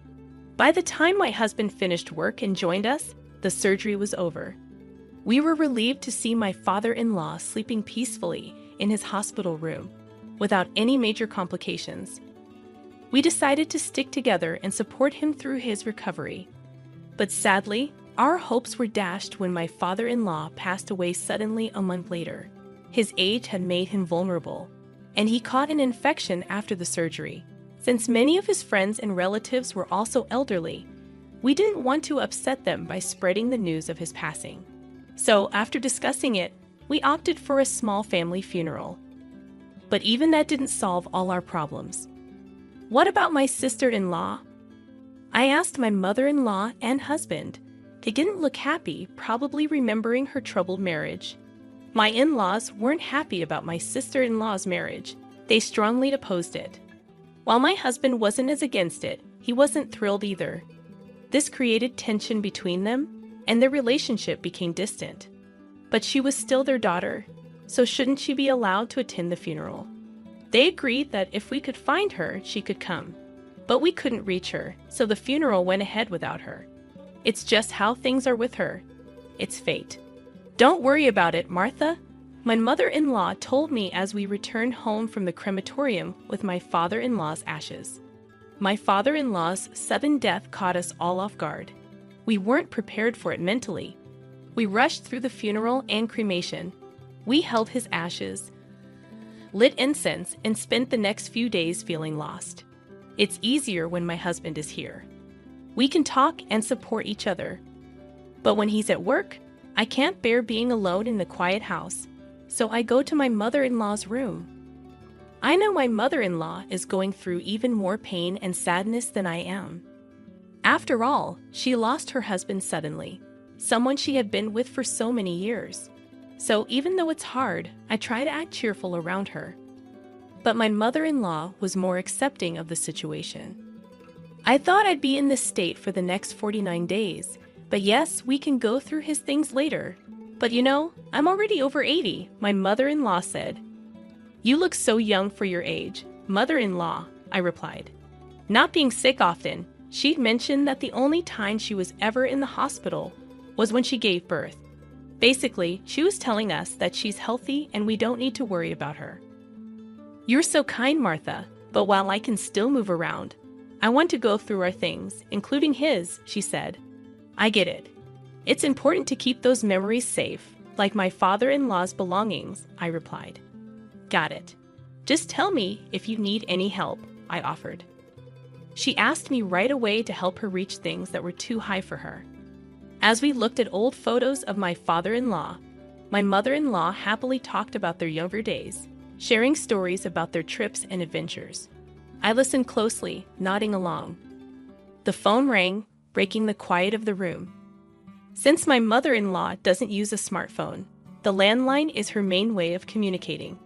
By the time my husband finished work and joined us, the surgery was over. We were relieved to see my father-in-law sleeping peacefully in his hospital room, without any major complications. We decided to stick together and support him through his recovery. But sadly, Our hopes were dashed when my father-in-law passed away suddenly a month later. His age had made him vulnerable, and he caught an infection after the surgery. Since many of his friends and relatives were also elderly, we didn't want to upset them by spreading the news of his passing. So, after discussing it, we opted for a small family funeral. But even that didn't solve all our problems. What about my sister-in-law? I asked my mother-in-law and husband. They didn't look happy, probably remembering her troubled marriage. My in-laws weren't happy about my sister-in-law's marriage. They strongly opposed it. While my husband wasn't as against it, he wasn't thrilled either. This created tension between them, and their relationship became distant. But she was still their daughter, so shouldn't she be allowed to attend the funeral? They agreed that if we could find her, she could come. But we couldn't reach her, so the funeral went ahead without her. It's just how things are with her. It's fate. Don't worry about it, Martha. My mother-in-law told me as we returned home from the crematorium with my father-in-law's ashes. My father-in-law's sudden death caught us all off guard. We weren't prepared for it mentally. We rushed through the funeral and cremation. We held his ashes, lit incense, and spent the next few days feeling lost. It's easier when my husband is here. We can talk and support each other. But when he's at work, I can't bear being alone in the quiet house, so I go to my mother-in-law's room. I know my mother-in-law is going through even more pain and sadness than I am. After all, she lost her husband suddenly, someone she had been with for so many years. So even though it's hard, I try to act cheerful around her. But my mother-in-law was more accepting of the situation. I thought I'd be in this state for the next 49 days, but yes, we can go through his things later. But you know, I'm already over 80, my mother-in-law said. You look so young for your age, mother-in-law, I replied. Not being sick often, she'd mentioned that the only time she was ever in the hospital was when she gave birth. Basically, she was telling us that she's healthy and we don't need to worry about her. You're so kind, Martha, but while I can still move around, I want to go through our things, including his, she said. I get it. It's important to keep those memories safe, like my father-in-law's belongings, I replied. Got it. Just tell me if you need any help, I offered. She asked me right away to help her reach things that were too high for her. As we looked at old photos of my father-in-law, my mother-in-law happily talked about their younger days, sharing stories about their trips and adventures. I listened closely, nodding along. The phone rang, breaking the quiet of the room. Since my mother-in-law doesn't use a smartphone, the landline is her main way of communicating.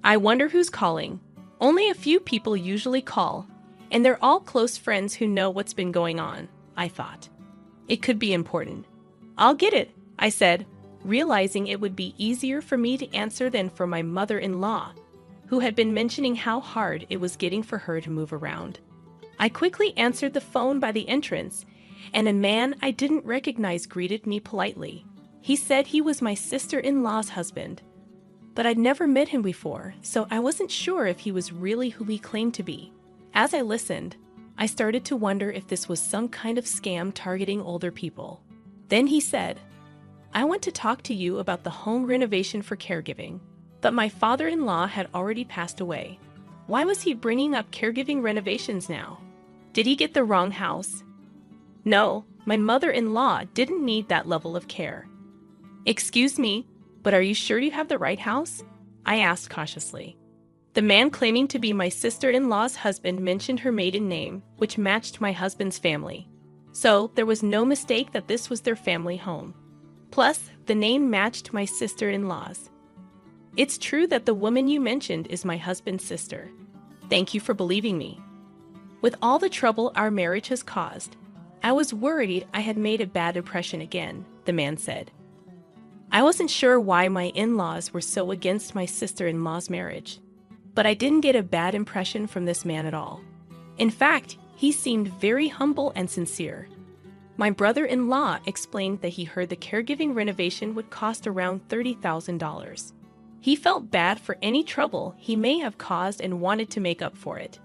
I wonder who's calling. Only a few people usually call, and they're all close friends who know what's been going on, I thought. It could be important. I'll get it, I said, realizing it would be easier for me to answer than for my mother-in-law, who had been mentioning how hard it was getting for her to move around. I quickly answered the phone by the entrance, and a man I didn't recognize greeted me politely. He said he was my sister-in-law's husband, but I'd never met him before, so I wasn't sure if he was really who he claimed to be. As I listened, I started to wonder if this was some kind of scam targeting older people. Then he said, I want to talk to you about the home renovation for caregiving, but my father-in-law had already passed away. Why was he bringing up caregiving renovations now? Did he get the wrong house? No, my mother-in-law didn't need that level of care. Excuse me, but are you sure you have the right house? I asked cautiously. The man claiming to be my sister-in-law's husband mentioned her maiden name, which matched my husband's family. So there was no mistake that this was their family home. Plus, the name matched my sister-in-law's. It's true that the woman you mentioned is my husband's sister. Thank you for believing me. With all the trouble our marriage has caused, I was worried I had made a bad impression again, the man said. I wasn't sure why my in-laws were so against my sister-in-law's marriage, but I didn't get a bad impression from this man at all. In fact, he seemed very humble and sincere. My brother-in-law explained that he heard the caregiving renovation would cost around $30,000. He felt bad for any trouble he may have caused and wanted to make up for it.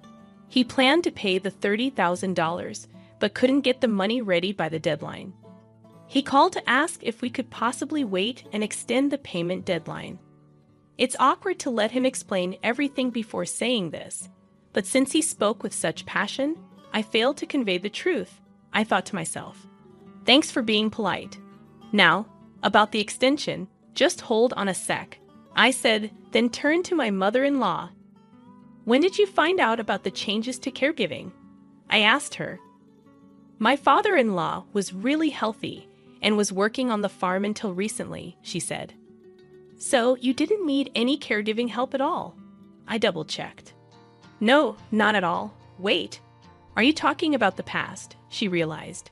He planned to pay the $30,000, but couldn't get the money ready by the deadline. He called to ask if we could possibly wait and extend the payment deadline. It's awkward to let him explain everything before saying this, but since he spoke with such passion, I failed to convey the truth. I thought to myself, thanks for being polite. Now, about the extension, just hold on a sec, I said, then turned to my mother-in-law. When did you find out about the changes to caregiving? I asked her. My father-in-law was really healthy and was working on the farm until recently, she said. So you didn't need any caregiving help at all? I double-checked. No, not at all. Wait, are you talking about the past? She realized.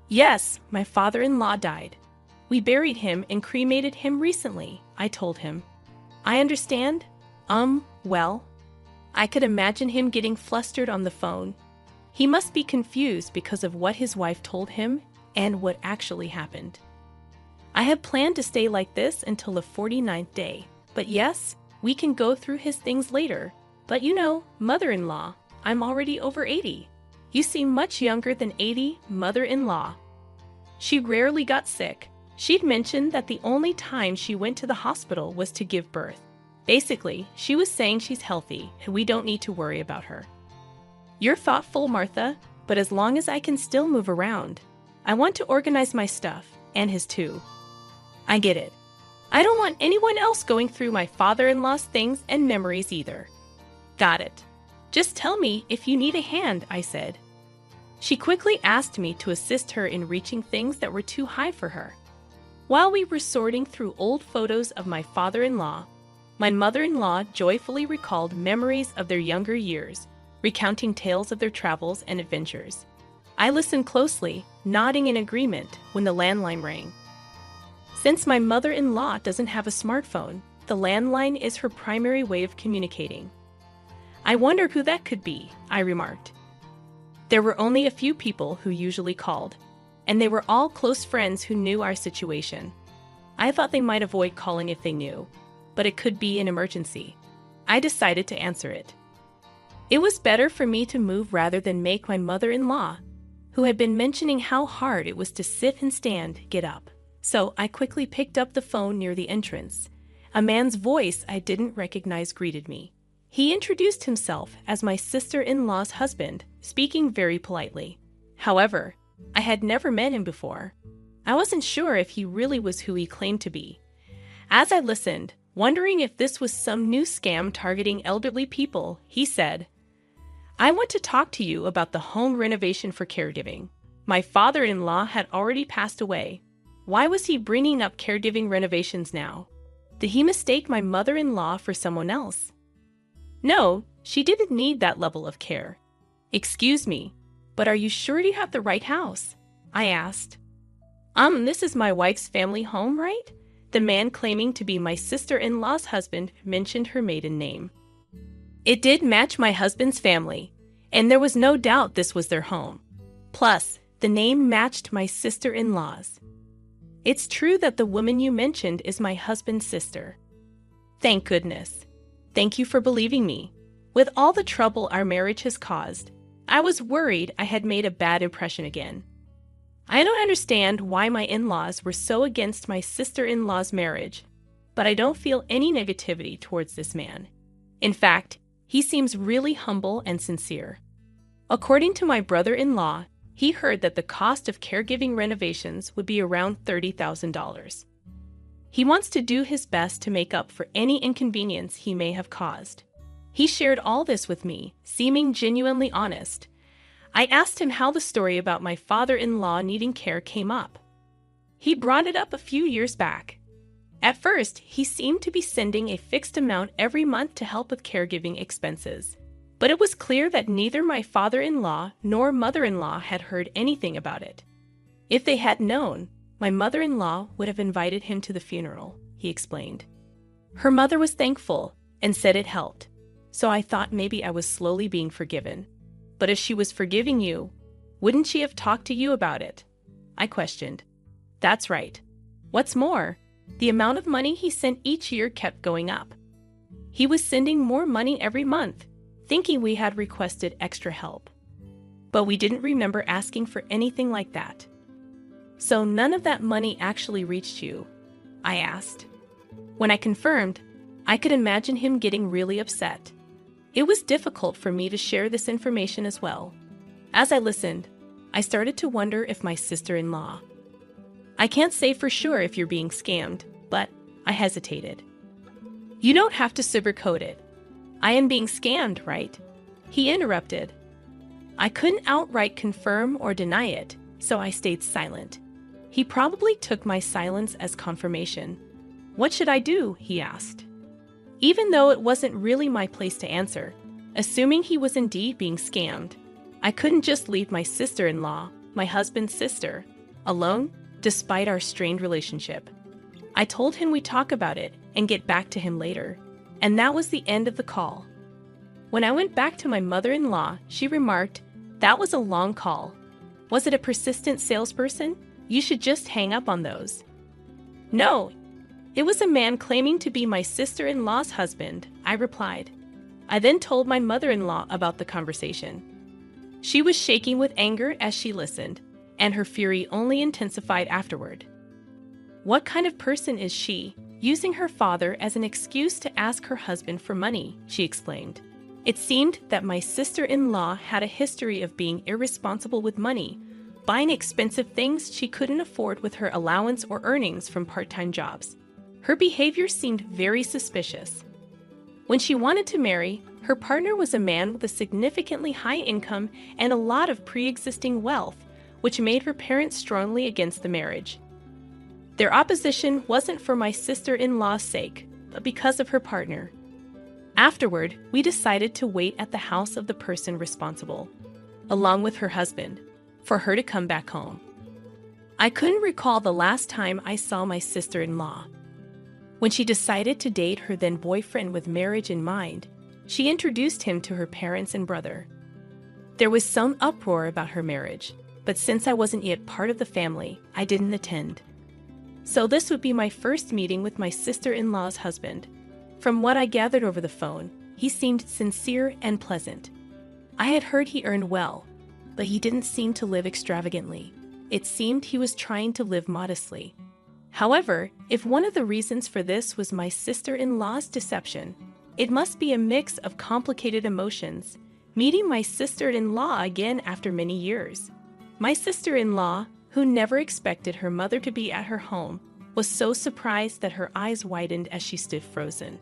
Yes, my father-in-law died. We buried him and cremated him recently, I told him. I understand. Well, I could imagine him getting flustered on the phone. He must be confused because of what his wife told him and what actually happened. I had planned to stay like this until the 49th day, but yes, we can go through his things later. But you know, mother-in-law, I'm already over 80. You seem much younger than 80, mother-in-law. She rarely got sick. She'd mentioned that the only time she went to the hospital was to give birth. Basically, she was saying she's healthy and we don't need to worry about her. You're thoughtful, Martha, but as long as I can still move around, I want to organize my stuff, and his too. I get it. I don't want anyone else going through my father-in-law's things and memories either. Got it. Just tell me if you need a hand, I said. She quickly asked me to assist her in reaching things that were too high for her. While we were sorting through old photos of my father-in-law, my mother-in-law joyfully recalled memories of their younger years, recounting tales of their travels and adventures. I listened closely, nodding in agreement when the landline rang. Since my mother-in-law doesn't have a smartphone, the landline is her primary way of communicating. I wonder who that could be, I remarked. There were only a few people who usually called, and they were all close friends who knew our situation. I thought they might avoid calling if they knew, but it could be an emergency. I decided to answer it. It was better for me to move rather than make my mother-in-law, who had been mentioning how hard it was to sit and stand, get up. So I quickly picked up the phone near the entrance. A man's voice I didn't recognize greeted me. He introduced himself as my sister-in-law's husband, speaking very politely. However, I had never met him before. I wasn't sure if he really was who he claimed to be. As I listened, wondering if this was some new scam targeting elderly people, he said, I want to talk to you about the home renovation for caregiving. My father-in-law had already passed away. Why was he bringing up caregiving renovations now? Did he mistake my mother-in-law for someone else? No, she didn't need that level of care. Excuse me, but are you sure you have the right house? I asked. This is my wife's family home, right? The man claiming to be my sister-in-law's husband mentioned her maiden name. It did match my husband's family, and there was no doubt this was their home. Plus, the name matched my sister-in-law's. It's true that the woman you mentioned is my husband's sister. Thank goodness. Thank you for believing me. With all the trouble our marriage has caused, I was worried I had made a bad impression again. I don't understand why my in-laws were so against my sister-in-law's marriage, but I don't feel any negativity towards this man. In fact, he seems really humble and sincere. According to my brother-in-law, he heard that the cost of caregiving renovations would be around $30,000. He wants to do his best to make up for any inconvenience he may have caused. He shared all this with me, seeming genuinely honest. I asked him how the story about my father-in-law needing care came up. He brought it up a few years back. At first, he seemed to be sending a fixed amount every month to help with caregiving expenses. But it was clear that neither my father-in-law nor mother-in-law had heard anything about it. If they had known, my mother-in-law would have invited him to the funeral, he explained. Her mother was thankful and said it helped, so I thought maybe I was slowly being forgiven. But if she was forgiving you, wouldn't she have talked to you about it? I questioned. That's right. What's more, the amount of money he sent each year kept going up. He was sending more money every month, thinking we had requested extra help. But we didn't remember asking for anything like that. So none of that money actually reached you? I asked. When I confirmed, I could imagine him getting really upset. It was difficult for me to share this information as well. As I listened, I started to wonder if my sister-in-law. I can't say for sure if you're being scammed, but I hesitated. You don't have to sugarcoat it. I am being scammed, right? He interrupted. I couldn't outright confirm or deny it, so I stayed silent. He probably took my silence as confirmation. What should I do? He asked. Even though it wasn't really my place to answer, assuming he was indeed being scammed, I couldn't just leave my sister-in-law, my husband's sister, alone, despite our strained relationship. I told him we'd talk about it and get back to him later, and that was the end of the call. When I went back to my mother-in-law, she remarked, "That was a long call. Was it a persistent salesperson? You should just hang up on those." "No, it was a man claiming to be my sister-in-law's husband," I replied. I then told my mother-in-law about the conversation. She was shaking with anger as she listened, and her fury only intensified afterward. What kind of person is she, using her father as an excuse to ask her husband for money? She exclaimed. It seemed that my sister-in-law had a history of being irresponsible with money, buying expensive things she couldn't afford with her allowance or earnings from part-time jobs. Her behavior seemed very suspicious. When she wanted to marry, her partner was a man with a significantly high income and a lot of pre-existing wealth, which made her parents strongly against the marriage. Their opposition wasn't for my sister-in-law's sake, but because of her partner. Afterward, we decided to wait at the house of the person responsible, along with her husband, for her to come back home. I couldn't recall the last time I saw my sister-in-law. When she decided to date her then boyfriend with marriage in mind, she introduced him to her parents and brother. There was some uproar about her marriage, but since I wasn't yet part of the family, I didn't attend. So this would be my first meeting with my sister-in-law's husband. From what I gathered over the phone, he seemed sincere and pleasant. I had heard he earned well, but he didn't seem to live extravagantly. It seemed he was trying to live modestly. However, if one of the reasons for this was my sister-in-law's deception, it must be a mix of complicated emotions, meeting my sister-in-law again after many years. My sister-in-law, who never expected her mother to be at her home, was so surprised that her eyes widened as she stood frozen.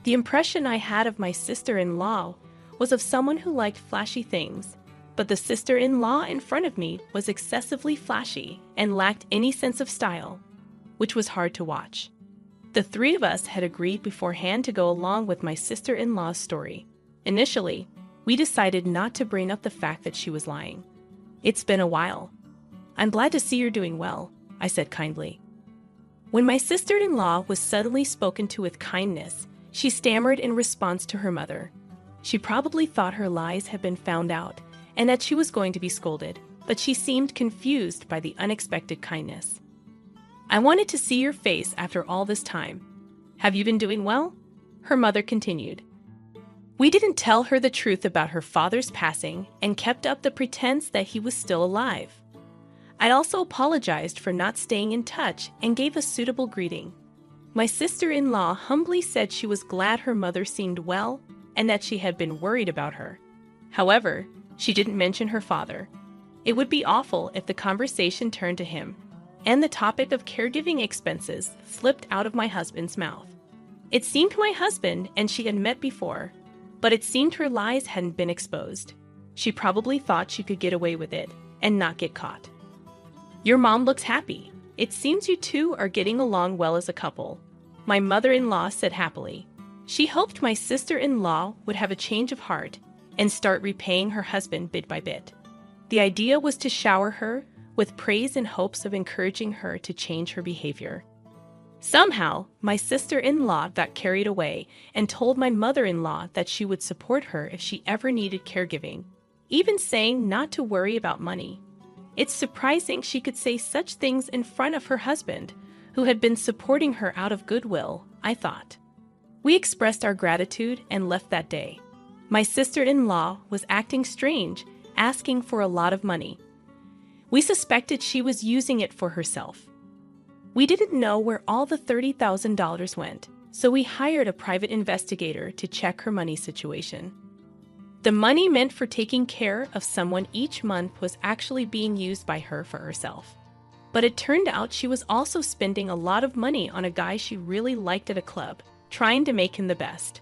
The impression I had of my sister-in-law was of someone who liked flashy things, but the sister-in-law in front of me was excessively flashy and lacked any sense of style, which was hard to watch. The three of us had agreed beforehand to go along with my sister-in-law's story. Initially, we decided not to bring up the fact that she was lying. It's been a while. I'm glad to see you're doing well, I said kindly. When my sister-in-law was suddenly spoken to with kindness, she stammered in response to her mother. She probably thought her lies had been found out and that she was going to be scolded, but she seemed confused by the unexpected kindness. I wanted to see your face after all this time. Have you been doing well? Her mother continued. We didn't tell her the truth about her father's passing and kept up the pretense that he was still alive. I also apologized for not staying in touch and gave a suitable greeting. My sister-in-law humbly said she was glad her mother seemed well and that she had been worried about her. However, she didn't mention her father. It would be awful if the conversation turned to him, and the topic of caregiving expenses slipped out of my husband's mouth. It seemed my husband and she had met before, but it seemed her lies hadn't been exposed. She probably thought she could get away with it and not get caught. Your mom looks happy. It seems you two are getting along well as a couple, my mother-in-law said happily. She hoped my sister-in-law would have a change of heart and start repaying her husband bit by bit. The idea was to shower her with praise in hopes of encouraging her to change her behavior. Somehow, my sister-in-law got carried away and told my mother-in-law that she would support her if she ever needed caregiving, even saying not to worry about money. It's surprising she could say such things in front of her husband, who had been supporting her out of goodwill, I thought. We expressed our gratitude and left that day. My sister-in-law was acting strange, asking for a lot of money. We suspected she was using it for herself. We didn't know where all the $30,000 went, so we hired a private investigator to check her money situation. The money meant for taking care of someone each month was actually being used by her for herself. But it turned out she was also spending a lot of money on a guy she really liked at a club, trying to make him the best.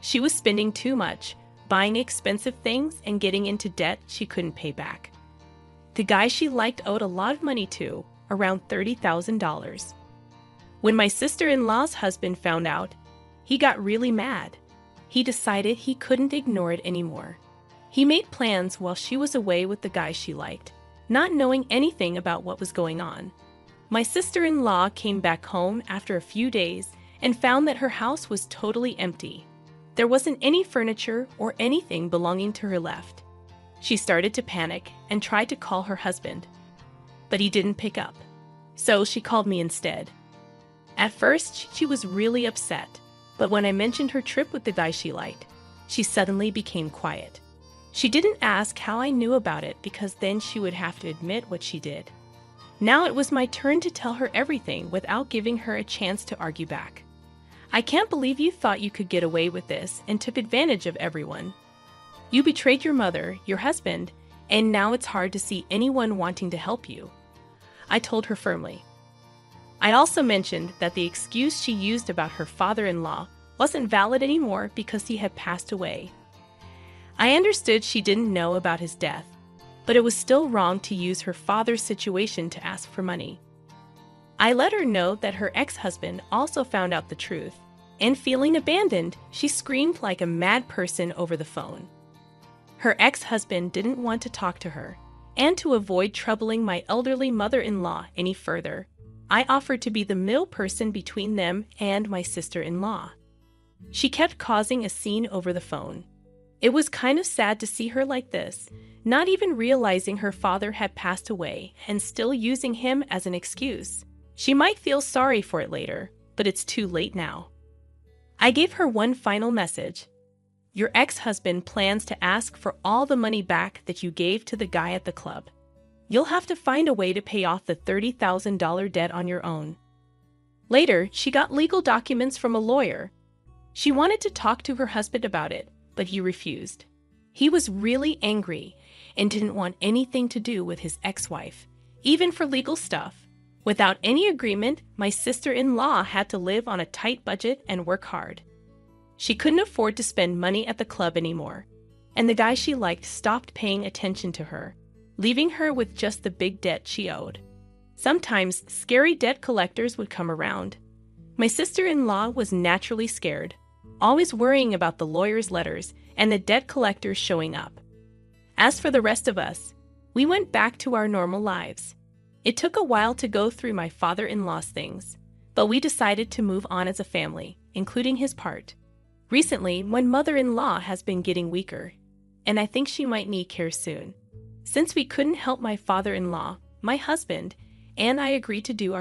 She was spending too much, buying expensive things and getting into debt she couldn't pay back. The guy she liked owed a lot of money to, around $30,000. When my sister-in-law's husband found out, he got really mad. He decided he couldn't ignore it anymore. He made plans while she was away with the guy she liked, not knowing anything about what was going on. My sister-in-law came back home after a few days and found that her house was totally empty. There wasn't any furniture or anything belonging to her left. She started to panic and tried to call her husband, but he didn't pick up. So she called me instead. At first, she was really upset, but when I mentioned her trip with the guy she liked, she suddenly became quiet. She didn't ask how I knew about it because then she would have to admit what she did. Now it was my turn to tell her everything without giving her a chance to argue back. I can't believe you thought you could get away with this and took advantage of everyone. You betrayed your mother, your husband, and now it's hard to see anyone wanting to help you. I told her firmly. I also mentioned that the excuse she used about her father-in-law wasn't valid anymore because he had passed away. I understood she didn't know about his death, but it was still wrong to use her father's situation to ask for money. I let her know that her ex-husband also found out the truth, and feeling abandoned, she screamed like a mad person over the phone. Her ex-husband didn't want to talk to her, and to avoid troubling my elderly mother-in-law any further, I offered to be the middle person between them and my sister-in-law. She kept causing a scene over the phone. It was kind of sad to see her like this, not even realizing her father had passed away and still using him as an excuse. She might feel sorry for it later, but it's too late now. I gave her one final message. Your ex-husband plans to ask for all the money back that you gave to the guy at the club. You'll have to find a way to pay off the $30,000 debt on your own. Later, she got legal documents from a lawyer. She wanted to talk to her husband about it, but he refused. He was really angry and didn't want anything to do with his ex-wife, even for legal stuff. Without any agreement, my sister-in-law had to live on a tight budget and work hard. She couldn't afford to spend money at the club anymore, and the guy she liked stopped paying attention to her, leaving her with just the big debt she owed. Sometimes scary debt collectors would come around. My sister-in-law was naturally scared, always worrying about the lawyer's letters and the debt collectors showing up. As for the rest of us, we went back to our normal lives. It took a while to go through my father-in-law's things, but we decided to move on as a family, including his part. Recently, my mother-in-law has been getting weaker, and I think she might need care soon. Since we couldn't help my father-in-law, my husband, and I agreed to do our